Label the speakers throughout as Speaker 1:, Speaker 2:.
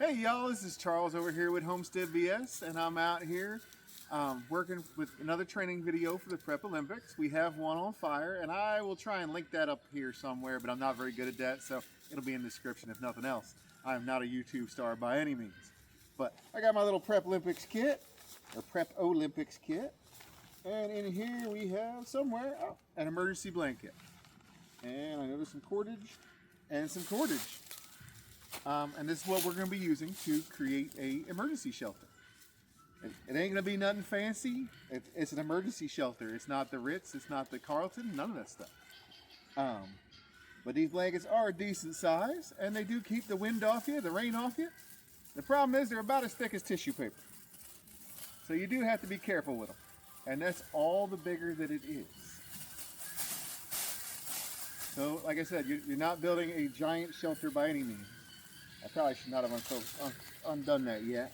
Speaker 1: Hey y'all, this is Charles over here with Homestead BS, and I'm out here working with another training video for the Prep Olympics. We have one on fire, and I will try and link that up here somewhere, but I'm not very good at that, so it'll be in the description if nothing else. I am not a YouTube star by any means. But I got my little Prep Olympics kit, or Prep Olympics kit, and in here we have somewhere an emergency blanket. And I know there's some cordage and some cordage. And this is what we're going to be using to create a emergency shelter. It ain't going to be nothing fancy. It's an emergency shelter. It's not the Ritz. It's not the Carlton. None of that stuff. But these blankets are a decent size, and they do keep the wind off you, the rain off you. The problem is they're about as thick as tissue paper. So you do have to be careful with them. And that's all the bigger that it is. So, like I said, you're not building a giant shelter by any means. I probably should not have undone that yet.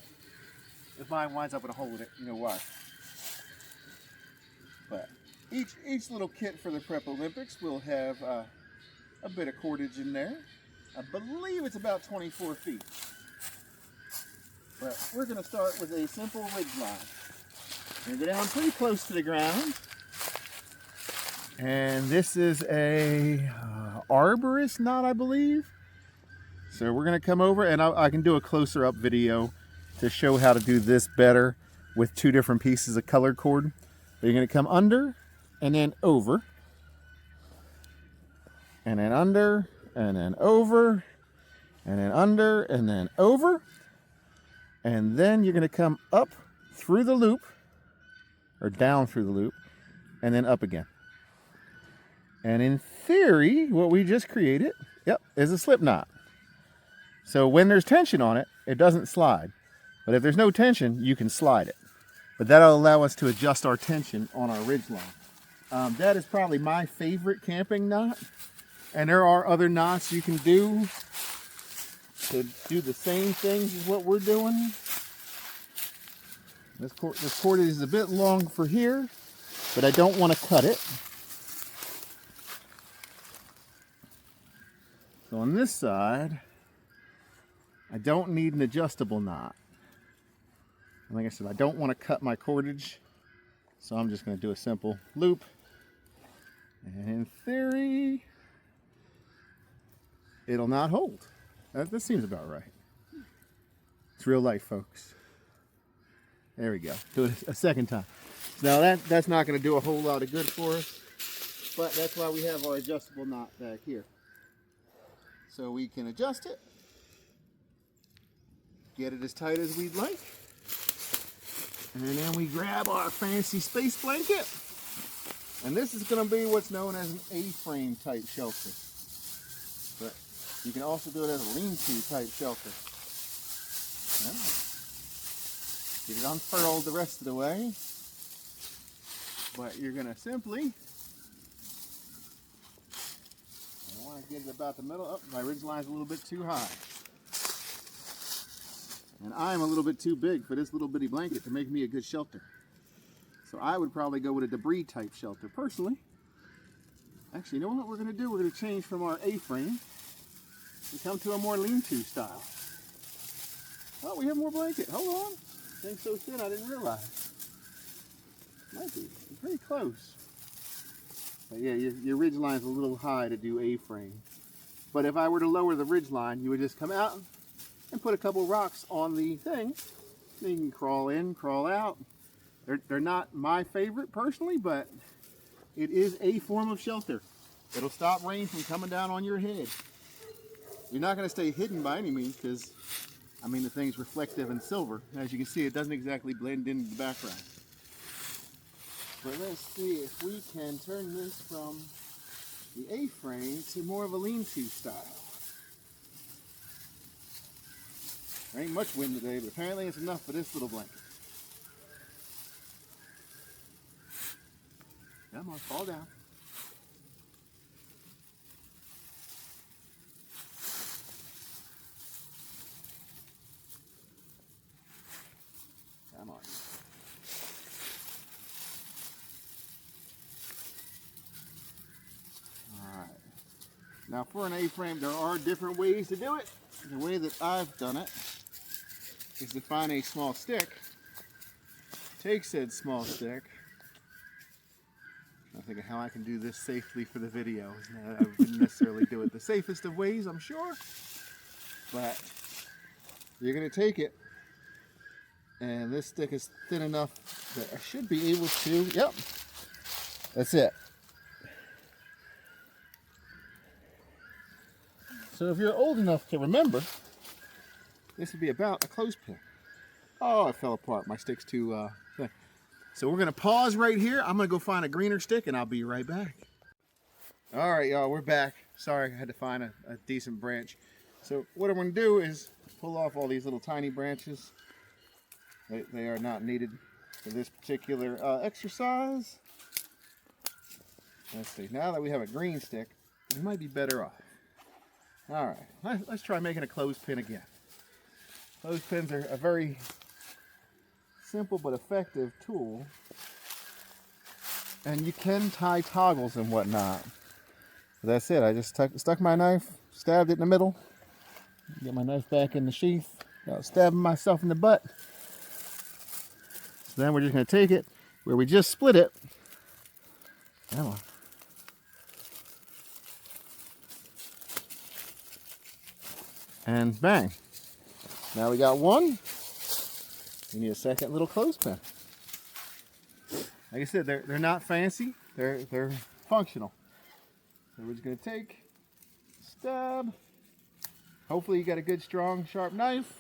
Speaker 1: If mine winds up with a hole in it, you know why. But each little kit for the Prep Olympics will have a bit of cordage in there. I believe it's about 24 feet. But we're going to start with a simple ridge line. We're going to go down pretty close to the ground. And this is a arborist knot, I believe. So we're going to come over, and I can do a closer up video to show how to do this better with two different pieces of colored cord. You're going to come under and then over, and then under, and then over, and then under, and then over. And then you're going to come up through the loop, or down through the loop, and then up again. And in theory, what we just created, is a slip knot. So when there's tension on it, it doesn't slide. But if there's no tension, you can slide it. But that'll allow us to adjust our tension on our ridge line. That is probably my favorite camping knot. And there are other knots you can do to do the same things as what we're doing. This cord is a bit long for here, but I don't want to cut it. So on this side, I don't need an adjustable knot. And like I said, I don't want to cut my cordage, so I'm just going to do a simple loop. And in theory, it'll not hold. That seems about right. It's real life, folks. There we go. Do it a second time. Now that's not going to do a whole lot of good for us, but that's why we have our adjustable knot back here. So we can adjust it, get it as tight as we'd like, and then we grab our fancy space blanket, and this is going to be what's known as an A-frame type shelter, but you can also do it as a lean-to type shelter. Get it unfurled the rest of the way, but you're going to simply, I want to get it about the middle. Oh, my ridge line's a little bit too high. And I'm a little bit too big for this little bitty blanket to make me a good shelter. So I would probably go with a debris type shelter personally. Actually, you know what we're going to do? We're going to change from our A-frame and come to a more lean-to style. Oh, we have more blanket. Hold on. Thing's so thin I didn't realize. Might be pretty close. But yeah, your ridge line's a little high to do A-frame. But if I were to lower the ridge line, you would just come out and put a couple rocks on the thing. Then you can crawl in, crawl out. They're not my favorite personally, but it is a form of shelter. It'll stop rain from coming down on your head. You're not going to stay hidden by any means because, I mean, the thing's reflective and silver. As you can see, it doesn't exactly blend into the background. But let's see if we can turn this from the A-frame to more of a lean-to style. There ain't much wind today, but apparently it's enough for this little blanket. Come on, fall down. Come on. Alright. Now for an A-frame, there are different ways to do it. The way that I've done it is to find a small stick, take said small stick. I'm thinking how I can do this safely for the video. I wouldn't necessarily do it the safest of ways, I'm sure. But you're going to take it, and this stick is thin enough that I should be able to, yep, that's it. So if you're old enough to remember, this would be about a clothespin. Oh, it fell apart. My stick's too thin. So we're going to pause right here. I'm going to go find a greener stick, and I'll be right back. All right, y'all, we're back. Sorry, I had to find a decent branch. So what I'm going to do is pull off all these little tiny branches. They are not needed for this particular exercise. Let's see. Now that we have a green stick, we might be better off. All right, let's try making a clothespin again. Clothespins are a very simple but effective tool, and you can tie toggles and whatnot. But that's it. I just stuck my knife, stabbed it in the middle, get my knife back in the sheath, stabbing myself in the butt. So then we're just going to take it where we just split it. Come on. And bang. Now we got one. We need a second little clothespin. Like I said, they're not fancy. They're functional. So we're just going to take, stab. Hopefully you got a good, strong, sharp knife.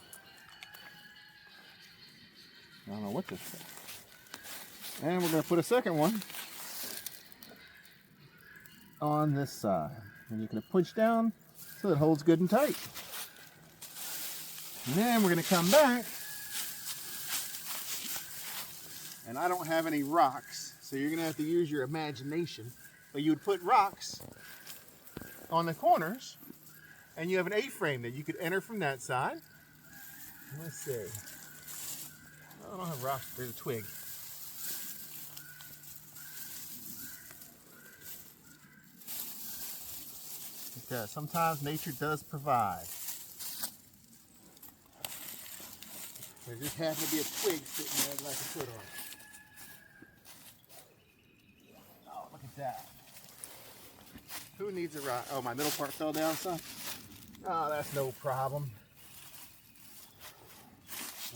Speaker 1: I don't know what this is. And we're going to put a second one on this side. And you can push down so it holds good and tight. And then we're going to come back, and I don't have any rocks, so you're going to have to use your imagination. But you would put rocks on the corners, and you have an A-frame that you could enter from that side. Let's see. I don't have rocks. There's a twig. Because sometimes nature does provide. There just happened to be a twig sitting there like a foot on it. Oh, look at that. Who needs a rock? Oh, my middle part fell down, son? Oh, that's no problem.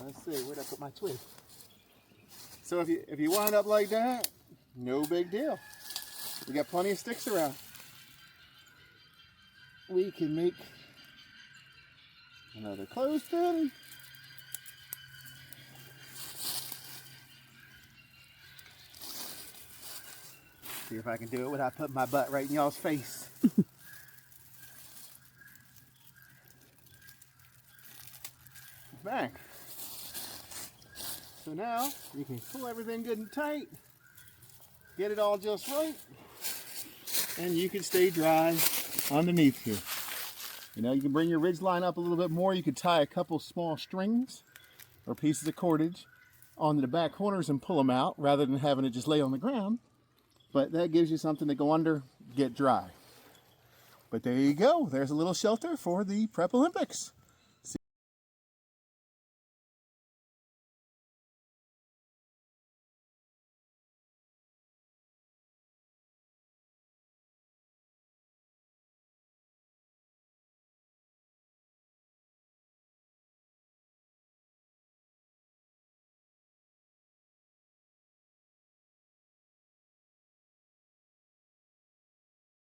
Speaker 1: Let's see, where'd I put my twig? So if you wind up like that, no big deal. We got plenty of sticks around. We can make another clothespin. See if I can do it without putting my butt right in y'all's face. Bang. So now you can pull everything good and tight, get it all just right, and you can stay dry underneath here. You know, you can bring your ridge line up a little bit more. You could tie a couple small strings or pieces of cordage onto the back corners and pull them out rather than having it just lay on the ground. But that gives you something to go under, get dry. But there you go. There's a little shelter for the Prep Olympics.